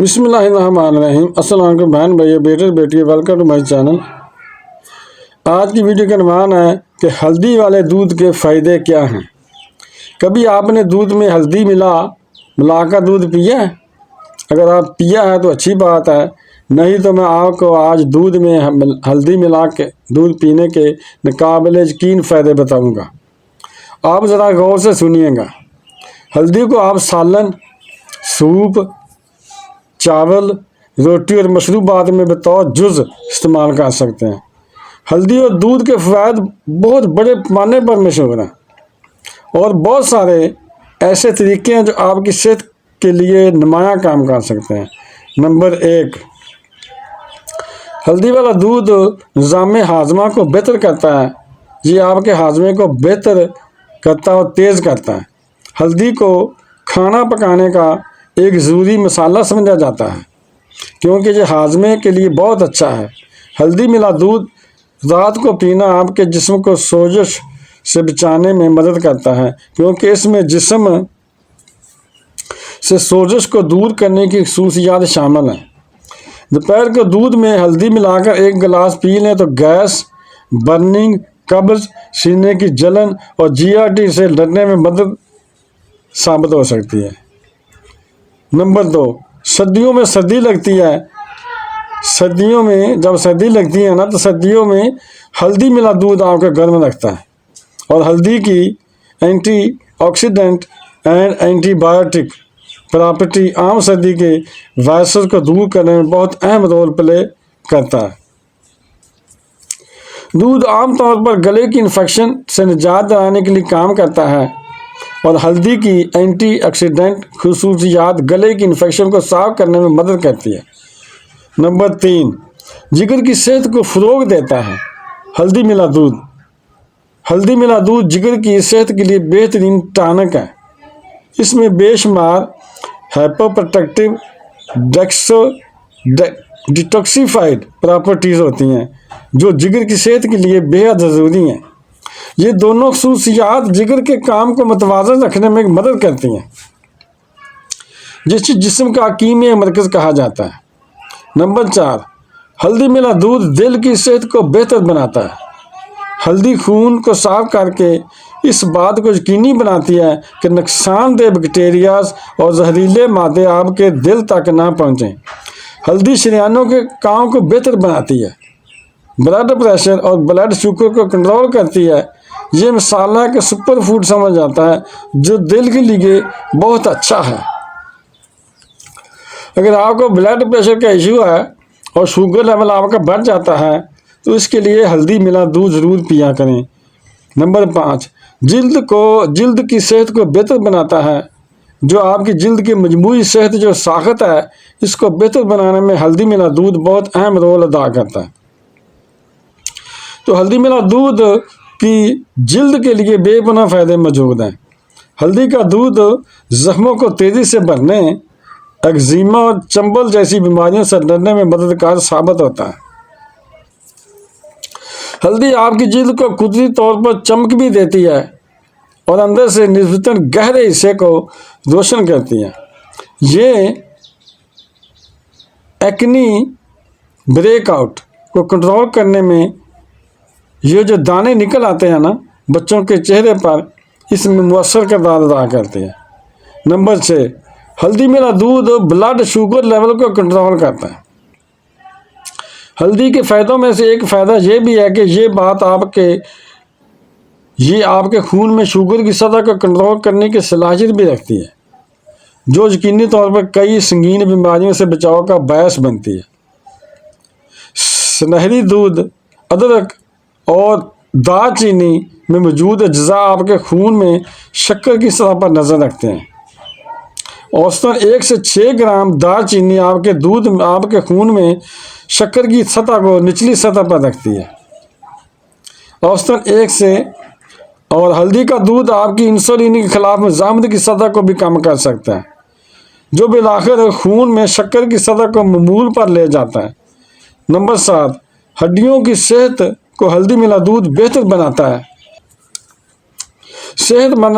بسم اللہ الرحمن الرحیم۔ السلام علیکم بہن بھائی بیٹے بیٹی، ویلکم ٹو مائی چینل۔ آج کی ویڈیو کا عنوان ہے کہ ہلدی والے دودھ کے فائدے کیا ہیں۔ کبھی آپ نے دودھ میں ہلدی ملا کر دودھ پیا ہے؟ اگر آپ پیا ہے تو اچھی بات ہے، نہیں تو میں آپ کو آج دودھ میں ہلدی ملا کے دودھ پینے کے قابل یقین فائدے بتاؤں گا۔ آپ ذرا غور سے سنیے گا۔ ہلدی کو آپ سالن، سوپ، چاول، روٹی اور مشروبات میں بطور جز استعمال کر سکتے ہیں۔ ہلدی اور دودھ کے فوائد بہت بڑے پیمانے پر مشہور ہیں، اور بہت سارے ایسے طریقے ہیں جو آپ کی صحت کے لیے نمایاں کام کر سکتے ہیں۔ نمبر 1، ہلدی والا دودھ نظام ہاضمہ کو بہتر کرتا ہے۔ یہ آپ کے ہاضمے کو بہتر کرتا اور تیز کرتا ہے۔ ہلدی کو کھانا پکانے کا ایک ضروری مسالہ سمجھا جاتا ہے، کیونکہ یہ ہاضمے کے لیے بہت اچھا ہے۔ ہلدی ملا دودھ رات کو پینا آپ کے جسم کو سوزش سے بچانے میں مدد کرتا ہے، کیونکہ اس میں جسم سے سوزش کو دور کرنے کی خصوصیات شامل ہیں۔ دوپہر کو دودھ میں ہلدی ملا کر ایک گلاس پی لیں تو گیس، برننگ، قبض، سینے کی جلن اور GERD سے لڑنے میں مدد ثابت ہو سکتی ہے۔ نمبر 2، سردیوں میں سردی لگتی ہے۔ سردیوں میں جب سردی لگتی ہے تو سردیوں میں ہلدی ملا دودھ آپ کو گرم رکھتا ہے، اور ہلدی کی antioxidant and antibiotic property عام سردی کے وائرسز کو دور کرنے میں بہت اہم رول پلے کرتا ہے۔ دودھ عام طور پر گلے کی انفیکشن سے نجات دلانے کے لیے کام کرتا ہے، اور ہلدی کی اینٹی آکسیڈنٹ خصوصیات گلے کی انفیکشن کو صاف کرنے میں مدد کرتی ہے۔ نمبر 3، جگر کی صحت کو فروغ دیتا ہے۔ ہلدی ملا دودھ جگر کی صحت کے لیے بہترین ٹانک ہے۔ اس میں بے شمار ہیپو پروٹیکٹیو ڈیٹاکسیفائڈ پراپرٹیز ہوتی ہیں، جو جگر کی صحت کے لیے بے حد ضروری ہیں۔ یہ دونوں خصوصیات جگر کے کام کو متوازن رکھنے میں مدد کرتی ہیں، جسے جسم کا کیمیائی مرکز کہا جاتا ہے۔ نمبر 4، ہلدی ملا دودھ دل کی صحت کو بہتر بناتا ہے۔ ہلدی خون کو صاف کر کے اس بات کو یقینی بناتی ہے کہ نقصان دہ بیکٹیریاز اور زہریلے مادے آپ کے دل تک نہ پہنچیں۔ ہلدی شریانوں کے کام کو بہتر بناتی ہے، بلڈ پریشر اور بلڈ شوگر کو کنٹرول کرتی ہے۔ یہ مسالہ کے سپر فوڈ سمجھ جاتا ہے، جو دل کے لیے بہت اچھا ہے۔ اگر آپ کو بلڈ پریشر کا ایشو ہے اور شوگر لیول آپ کا بڑھ جاتا ہے تو اس کے لیے ہلدی ملا دودھ ضرور پیا کریں۔ نمبر 5، جلد کی صحت کو بہتر بناتا ہے۔ جو آپ کی جلد کی مجموعی صحت جو ساخت ہے، اس کو بہتر بنانے میں ہلدی ملا دودھ بہت اہم رول ادا کرتا ہے۔ تو ہلدی ملا دودھ کی جلد کے لیے بے پناہ فائدے موجود ہیں۔ ہلدی کا دودھ زخموں کو تیزی سے بھرنے، ایگزیما اور چنبل جیسی بیماریوں سے لڑنے میں مددگار ثابت ہوتا ہے۔ ہلدی آپ کی جلد کو قدرتی طور پر چمک بھی دیتی ہے اور اندر سے نسبتاً گہرے حصے کو روشن کرتی ہے۔ یہ ایکنی بریک آؤٹ کو کنٹرول کرنے میں یہ جو دانے نکل آتے ہیں بچوں کے چہرے پر، اس میں مؤثر کردار ادا کرتے ہیں۔ نمبر 6، ہلدی ملا دودھ بلڈ شوگر لیول کو کنٹرول کرتا ہے۔ ہلدی کے فائدوں میں سے ایک فائدہ یہ بھی ہے کہ یہ آپ کے خون میں شوگر کی سطح کو کنٹرول کرنے کی صلاحیت بھی رکھتی ہے، جو یقینی طور پر کئی سنگین بیماریوں سے بچاؤ کا باعث بنتی ہے۔ سنہری دودھ، ادرک اور دار چینی میں موجود اجزاء آپ کے خون میں شکر کی سطح پر نظر رکھتے ہیں۔ اوسطاً 1 سے 6 گرام دار چینی آپ کے خون میں شکر کی سطح کو نچلی سطح پر رکھتی ہے۔ اوسطاً 1 سے اور ہلدی کا دودھ آپ کی انسولین کے خلاف مزاحمت کی سطح کو بھی کم کر سکتا ہے، جو بالآخر خون میں شکر کی سطح کو معمول پر لے جاتا ہے۔ نمبر 7، ہڈیوں کی صحت کو ہلدی ملا دودھ بہتر بناتا ہے۔ صحت مند